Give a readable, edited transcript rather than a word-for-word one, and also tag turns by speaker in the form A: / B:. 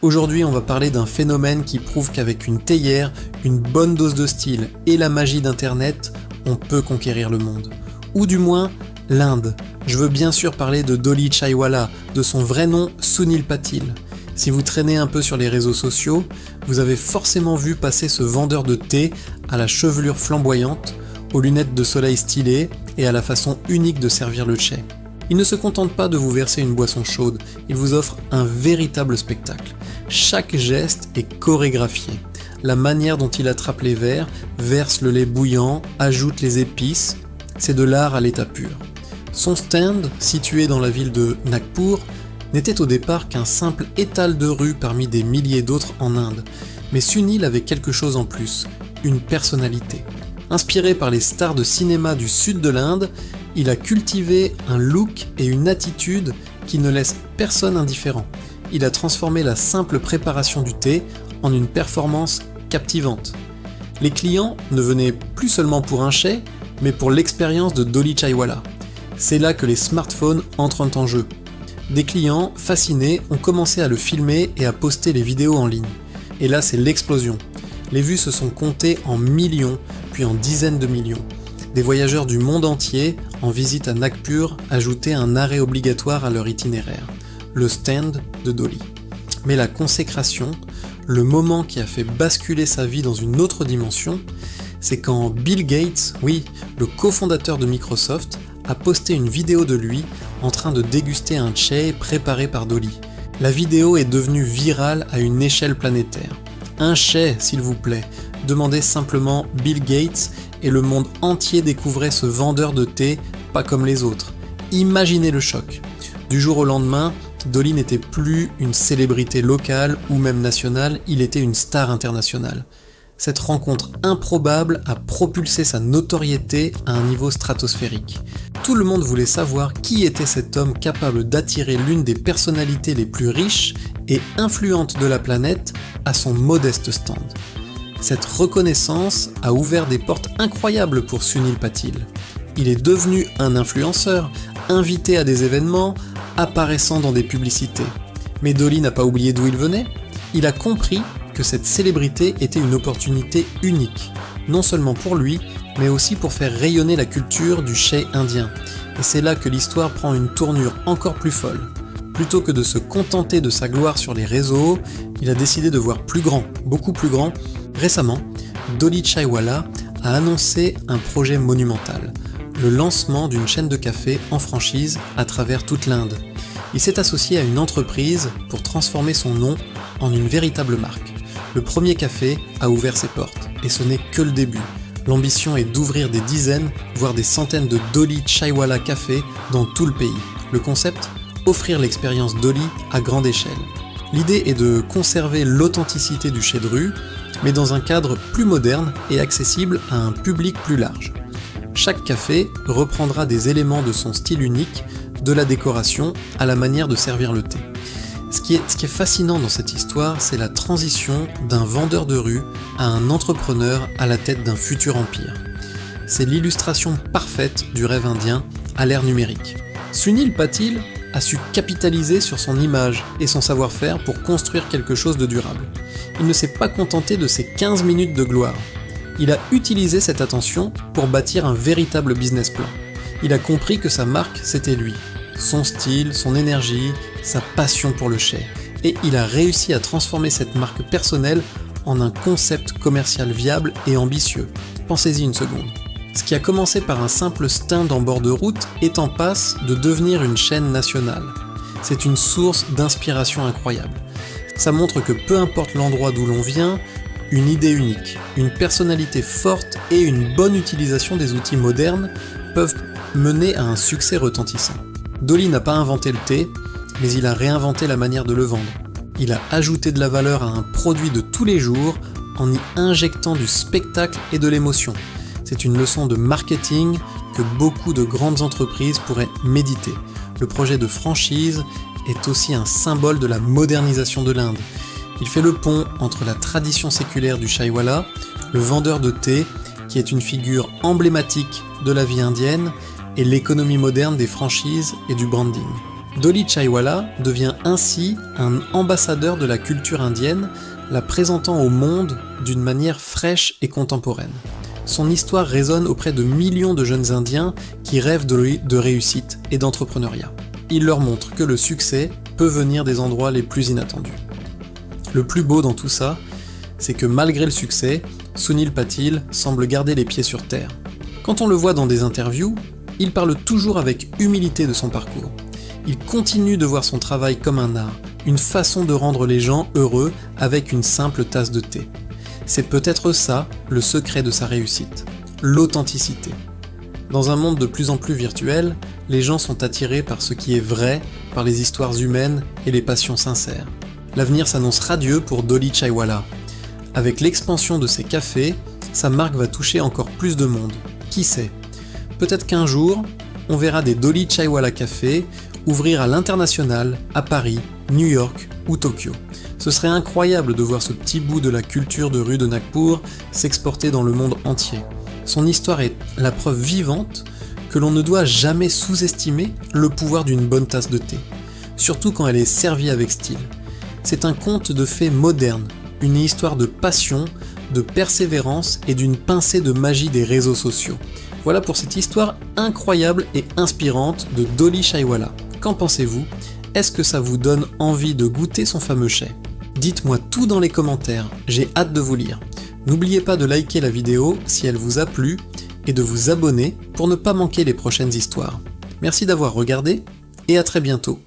A: Aujourd'hui, on va parler d'un phénomène qui prouve qu'avec une théière, une bonne dose de style et la magie d'internet, on peut conquérir le monde. Ou du moins, l'Inde. Je veux bien sûr parler de Dolly Chaiwala, de son vrai nom Sunil Patil. Si vous traînez un peu sur les réseaux sociaux, vous avez forcément vu passer ce vendeur de thé à la chevelure flamboyante, aux lunettes de soleil stylées et à la façon unique de servir le chai. Il ne se contente pas de vous verser une boisson chaude, il vous offre un véritable spectacle. Chaque geste est chorégraphié. La manière dont il attrape les verres, verse le lait bouillant, ajoute les épices, c'est de l'art à l'état pur. Son stand, situé dans la ville de Nagpur, n'était au départ qu'un simple étal de rue parmi des milliers d'autres en Inde. Mais Sunil avait quelque chose en plus, une personnalité. Inspiré par les stars de cinéma du sud de l'Inde, il a cultivé un look et une attitude qui ne laissent personne indifférent. Il a transformé la simple préparation du thé en une performance captivante. Les clients ne venaient plus seulement pour un chai, mais pour l'expérience de Dolly Chaiwala. C'est là que les smartphones entrent en jeu. Des clients, fascinés, ont commencé à le filmer et à poster les vidéos en ligne. Et là, c'est l'explosion. Les vues se sont comptées en millions, puis en dizaines de millions. Des voyageurs du monde entier, en visite à Nagpur, ajoutaient un arrêt obligatoire à leur itinéraire, le stand de Dolly. Mais la consécration, le moment qui a fait basculer sa vie dans une autre dimension, c'est quand Bill Gates, oui, le cofondateur de Microsoft, a posté une vidéo de lui en train de déguster un chai préparé par Dolly. La vidéo est devenue virale à une échelle planétaire. Un chai, s'il vous plaît, demandait simplement Bill Gates et le monde entier découvrait ce vendeur de thé pas comme les autres. Imaginez le choc. Du jour au lendemain, Dolly n'était plus une célébrité locale ou même nationale, il était une star internationale. Cette rencontre improbable a propulsé sa notoriété à un niveau stratosphérique. Tout le monde voulait savoir qui était cet homme capable d'attirer l'une des personnalités les plus riches et influentes de la planète à son modeste stand. Cette reconnaissance a ouvert des portes incroyables pour Sunil Patil. Il est devenu un influenceur, invité à des événements, apparaissant dans des publicités. Mais Dolly n'a pas oublié d'où il venait. Il a compris que cette célébrité était une opportunité unique, non seulement pour lui, mais aussi pour faire rayonner la culture du chai indien. Et c'est là que l'histoire prend une tournure encore plus folle. Plutôt que de se contenter de sa gloire sur les réseaux, il a décidé de voir plus grand, beaucoup plus grand. Récemment, Dolly Chaiwala a annoncé un projet monumental, le lancement d'une chaîne de café en franchise à travers toute l'Inde. Il s'est associé à une entreprise pour transformer son nom en une véritable marque. Le premier café a ouvert ses portes, et ce n'est que le début. L'ambition est d'ouvrir des dizaines, voire des centaines de Dolly Chaiwala cafés dans tout le pays. Le concept ? Offrir l'expérience Dolly à grande échelle. L'idée est de conserver l'authenticité du chai de rue, mais dans un cadre plus moderne et accessible à un public plus large. Chaque café reprendra des éléments de son style unique, de la décoration à la manière de servir le thé. Ce qui est fascinant dans cette histoire, c'est la transition d'un vendeur de rue à un entrepreneur à la tête d'un futur empire. C'est l'illustration parfaite du rêve indien à l'ère numérique. Sunil Patil a su capitaliser sur son image et son savoir-faire pour construire quelque chose de durable. Il ne s'est pas contenté de ses 15 minutes de gloire. Il a utilisé cette attention pour bâtir un véritable business plan. Il a compris que sa marque, c'était lui. Son style, son énergie, sa passion pour le chai. Et il a réussi à transformer cette marque personnelle en un concept commercial viable et ambitieux. Pensez-y une seconde. Ce qui a commencé par un simple stand en bord de route est en passe de devenir une chaîne nationale. C'est une source d'inspiration incroyable. Ça montre que peu importe l'endroit d'où l'on vient, une idée unique, une personnalité forte et une bonne utilisation des outils modernes peuvent mener à un succès retentissant. Dolly n'a pas inventé le thé, mais il a réinventé la manière de le vendre. Il a ajouté de la valeur à un produit de tous les jours en y injectant du spectacle et de l'émotion. C'est une leçon de marketing que beaucoup de grandes entreprises pourraient méditer. Le projet de franchise est aussi un symbole de la modernisation de l'Inde. Il fait le pont entre la tradition séculaire du chaiwala, le vendeur de thé, qui est une figure emblématique de la vie indienne, et l'économie moderne des franchises et du branding. Dolly Chaiwala devient ainsi un ambassadeur de la culture indienne, la présentant au monde d'une manière fraîche et contemporaine. Son histoire résonne auprès de millions de jeunes Indiens qui rêvent de réussite et d'entrepreneuriat. Il leur montre que le succès peut venir des endroits les plus inattendus. Le plus beau dans tout ça, c'est que malgré le succès, Sunil Patil semble garder les pieds sur terre. Quand on le voit dans des interviews, il parle toujours avec humilité de son parcours. Il continue de voir son travail comme un art, une façon de rendre les gens heureux avec une simple tasse de thé. C'est peut-être ça le secret de sa réussite, l'authenticité. Dans un monde de plus en plus virtuel, les gens sont attirés par ce qui est vrai, par les histoires humaines et les passions sincères. L'avenir s'annonce radieux pour Dolly Chaiwala. Avec l'expansion de ses cafés, sa marque va toucher encore plus de monde. Qui sait ? Peut-être qu'un jour, on verra des Dolly Chaiwala cafés ouvrir à l'international, à Paris, New York ou Tokyo. Ce serait incroyable de voir ce petit bout de la culture de rue de Nagpur s'exporter dans le monde entier. Son histoire est la preuve vivante que l'on ne doit jamais sous-estimer le pouvoir d'une bonne tasse de thé, surtout quand elle est servie avec style. C'est un conte de fées moderne, une histoire de passion, de persévérance et d'une pincée de magie des réseaux sociaux. Voilà pour cette histoire incroyable et inspirante de Dolly Chaiwala. Qu'en pensez-vous ? Est-ce que ça vous donne envie de goûter son fameux chai ? Dites-moi tout dans les commentaires, j'ai hâte de vous lire. N'oubliez pas de liker la vidéo si elle vous a plu et de vous abonner pour ne pas manquer les prochaines histoires. Merci d'avoir regardé et à très bientôt.